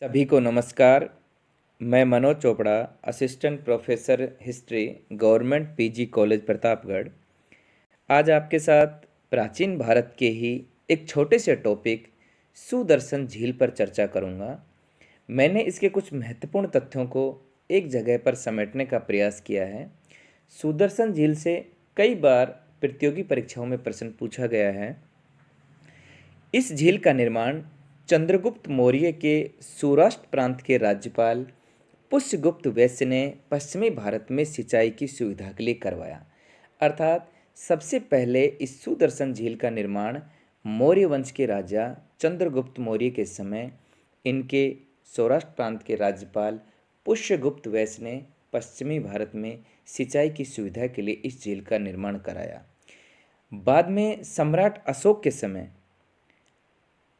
सभी को नमस्कार। मैं Manoj Chopra, assistant professor history, government PG college Pratapgarh. आज आपके साथ प्राचीन भारत के ही एक छोटे से टॉपिक सुदर्शन झील पर चर्चा करूंगा। मैंने इसके कुछ महत्वपूर्ण तथ्यों को एक जगह पर समेटने का प्रयास किया है। सुदर्शन झील से कई बार प्रतियोगी परीक्षाओं में प्रश्न पूछा गया है। इस झील का निर्माण चंद्रगुप्त मौर्य के सौराष्ट्र प्रांत के राज्यपाल पुष्यगुप्त वैश्य ने पश्चिमी भारत में सिंचाई की सुविधा के लिए करवाया। अर्थात सबसे पहले इस सुदर्शन झील का निर्माण मौर्य वंश के राजा चंद्रगुप्त मौर्य के समय इनके सौराष्ट्र प्रांत के राज्यपाल पुष्यगुप्त वैश्य ने पश्चिमी भारत में सिंचाई की सुविधा के लिए इस झील का निर्माण कराया। बाद में सम्राट अशोक के समय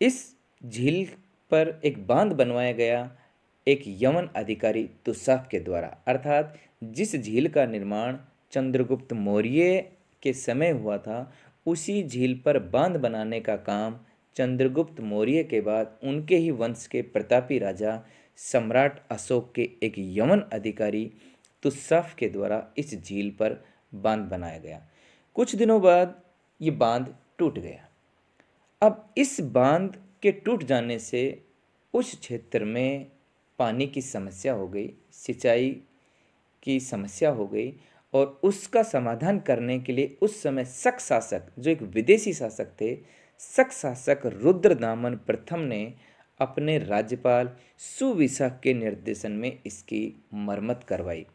इस झील पर एक बांध बनवाया गया एक यवन अधिकारी तुसाफ के द्वारा। अर्थात जिस झील का निर्माण चंद्रगुप्त मौर्य के समय हुआ था, उसी झील पर बांध बनाने का काम चंद्रगुप्त मौर्य के बाद उनके ही वंश के प्रतापी राजा सम्राट अशोक के एक यवन अधिकारी तुसाफ के द्वारा इस झील पर बांध बनाया गया। कुछ दिनों बाद ये बांध टूट गया। अब इस बांध के टूट जाने से उस क्षेत्र में पानी की समस्या हो गई, सिंचाई की समस्या हो गई, और उसका समाधान करने के लिए उस समय शक शासक, जो एक विदेशी शासक थे, शक शासक रुद्रदामन प्रथम ने अपने राज्यपाल सुविशा के निर्देशन में इसकी मरम्मत करवाई।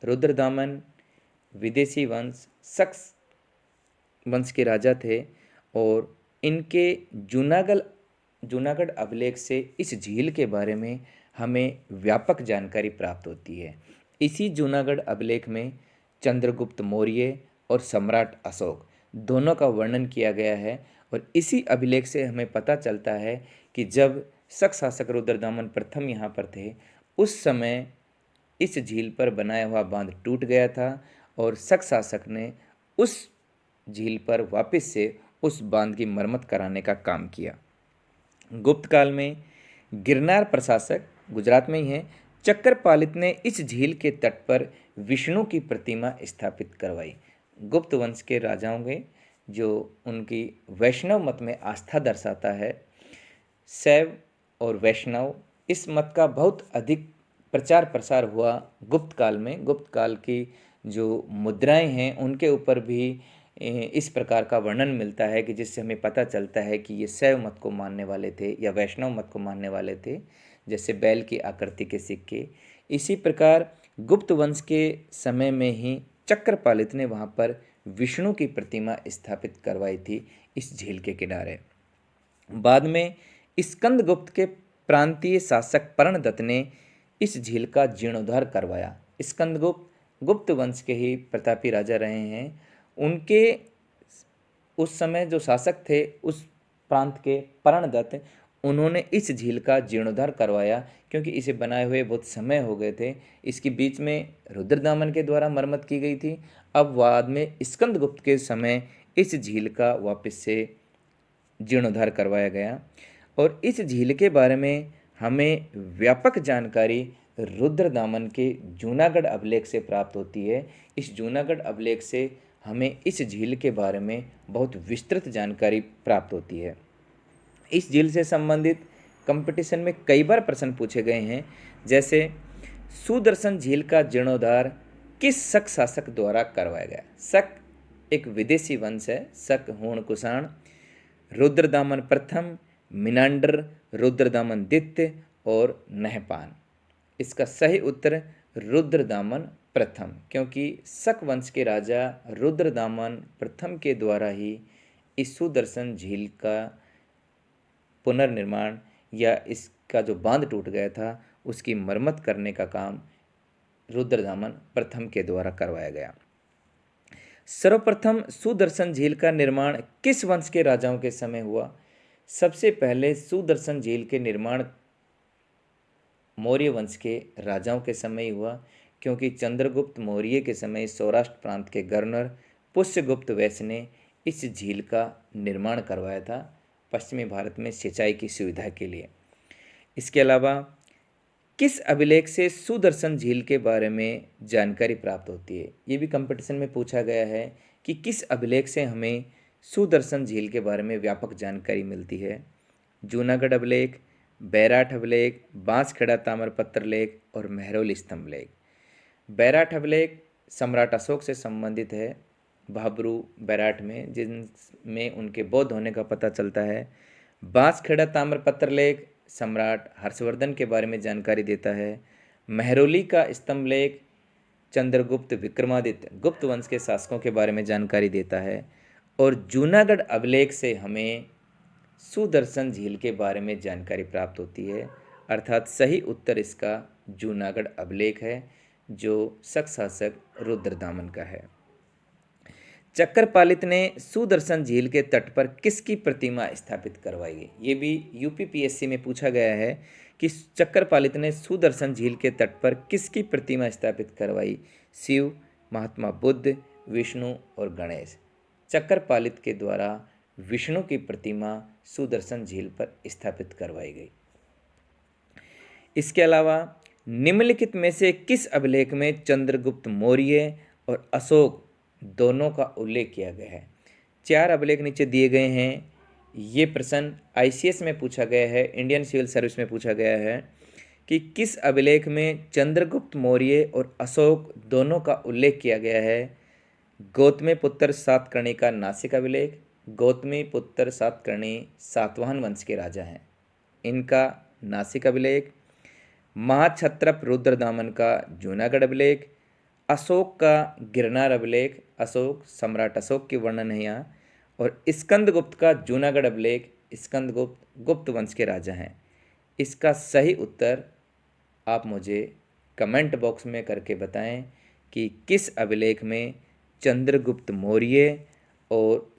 रुद्रदामन विदेशी वंश, शक वंश के राजा थे और इनके जूनागढ़ अभिलेख से इस झील के बारे में हमें व्यापक जानकारी प्राप्त होती है। इसी जूनागढ़ अभिलेख में चंद्रगुप्त मौर्य और सम्राट अशोक दोनों का वर्णन किया गया है, और इसी अभिलेख से हमें पता चलता है कि जब शक शासक रुद्रदामन प्रथम यहाँ पर थे, उस समय इस झील पर बनाया हुआ बांध टूट गया था और शक शासक ने उस झील पर वापस से उस बांध की मरम्मत कराने का काम किया। गुप्त काल में गिरनार प्रशासक, गुजरात में ही है, चक्रपालित ने इस झील के तट पर विष्णु की प्रतिमा स्थापित करवाई। गुप्त वंश के राजाओं के जो उनकी वैष्णव मत में आस्था दर्शाता है। शैव और वैष्णव, इस मत का बहुत अधिक प्रचार प्रसार हुआ गुप्त काल में। गुप्त काल की जो मुद्राएं हैं उनके ऊपर भी इस प्रकार का वर्णन मिलता है कि जिससे हमें पता चलता है कि ये शैव मत को मानने वाले थे या वैष्णव मत को मानने वाले थे, जैसे बैल की आकृति के सिक्के। इसी प्रकार गुप्त वंश के समय में ही चक्रपालित ने वहाँ पर विष्णु की प्रतिमा स्थापित करवाई थी इस झील के किनारे। बाद में स्कंदगुप्त के प्रांतीय शासक पर्णदत्त ने इस झील का जीर्णोद्धार करवाया। स्कंदगुप्त गुप्त वंश के ही प्रतापी राजा रहे हैं। उनके उस समय जो शासक थे उस प्रांत के पर्णदत्त, उन्होंने इस झील का जीर्णोद्धार करवाया, क्योंकि इसे बनाए हुए बहुत समय हो गए थे। इसके बीच में रुद्रदामन के द्वारा मरम्मत की गई थी। अब बाद में स्कंदगुप्त के समय इस झील का वापस से जीर्णोद्धार करवाया गया, और इस झील के बारे में हमें व्यापक जानकारी रुद्रदामन के जूनागढ़ अभिलेख से प्राप्त होती है। इस जूनागढ़ अभिलेख से हमें इस झील के बारे में बहुत विस्तृत जानकारी प्राप्त होती है। इस झील से संबंधित कंपटीशन में कई बार प्रश्न पूछे गए हैं, जैसे सुदर्शन झील का जीर्णोद्धार किस शक शासक द्वारा करवाया गया। शक एक विदेशी वंश है, शक हूण कुषाण, रुद्रदामन प्रथम, मिनांडर, रुद्रदामन द्वितीय और नहपान। इसका सही उत्तर रुद्रदामन प्रथम, क्योंकि शक वंश के राजा रुद्रदामन प्रथम के द्वारा ही इस सुदर्शन झील का पुनर्निर्माण या इसका जो बांध टूट गया था उसकी मरम्मत करने का काम रुद्रदामन प्रथम के द्वारा करवाया गया। सर्वप्रथम सुदर्शन झील का निर्माण किस वंश के राजाओं के समय हुआ? सबसे पहले सुदर्शन झील के निर्माण मौर्य वंश के राजाओं के समय हुआ, क्योंकि चंद्रगुप्त मौर्य के समय सौराष्ट्र प्रांत के गवर्नर पुष्यगुप्त वैश्य ने इस झील का निर्माण करवाया था पश्चिमी भारत में सिंचाई की सुविधा के लिए। इसके अलावा किस अभिलेख से सुदर्शन झील के बारे में जानकारी प्राप्त होती है? ये भी कंपटीशन में पूछा गया है कि किस अभिलेख से हमें सुदर्शन झील के बारे में व्यापक जानकारी मिलती है। जूनागढ़ अभिलेख, बैराठ अभिलेख, बांसखेड़ा ताम्रपत्र लेख और मेहरौली स्तंभ लेख। बैराठ अभिलेख सम्राट अशोक से संबंधित है, भाबरू बैराठ में, जिनमें उनके बौद्ध होने का पता चलता है। बांसखेड़ा ताम्रपत्र लेख सम्राट हर्षवर्धन के बारे में जानकारी देता है। मेहरौली का स्तंभ लेख चंद्रगुप्त विक्रमादित्य गुप्त वंश के शासकों के बारे में जानकारी देता है। और जूनागढ़ अभिलेख से हमें सुदर्शन झील के बारे में जानकारी प्राप्त होती है, अर्थात सही उत्तर इसका जूनागढ़ अभिलेख है, जो शक शासक रुद्रदामन का है। चक्रपालित ने सुदर्शन झील के तट पर किसकी प्रतिमा स्थापित करवाई गई? ये भी यूपीपीएससी में पूछा गया है कि चक्रपालित ने सुदर्शन झील के तट पर किसकी प्रतिमा स्थापित करवाई? शिव, महात्मा बुद्ध, विष्णु और गणेश। चक्रपालित के द्वारा विष्णु की प्रतिमा सुदर्शन झील पर स्थापित करवाई गई। इसके अलावा निम्नलिखित में से किस अभिलेख में चंद्रगुप्त मौर्य और अशोक दोनों का उल्लेख किया गया है? 4 अभिलेख नीचे दिए गए हैं। ये प्रश्न आईसीएस में पूछा गया है, इंडियन सिविल सर्विस में पूछा गया है कि किस अभिलेख में चंद्रगुप्त मौर्य और अशोक दोनों का उल्लेख किया गया है? गौतमीपुत्र सातकर्णी का नासिक अभिलेख। गौतमीपुत्र सातकर्णी सातवाहन वंश के राजा हैं, इनका नासिक अभिलेख। महाक्षत्रप रुद्रदामन का जूनागढ़ अभिलेख। अशोक का गिरनार अभिलेख, अशोक सम्राट अशोक की वर्णन है यहाँ। और स्कंदगुप्त का जूनागढ़ अभिलेख, स्कंदगुप्त गुप्त वंश के राजा हैं। इसका सही उत्तर आप मुझे कमेंट बॉक्स में करके बताएं कि किस अभिलेख में चंद्रगुप्त मौर्य और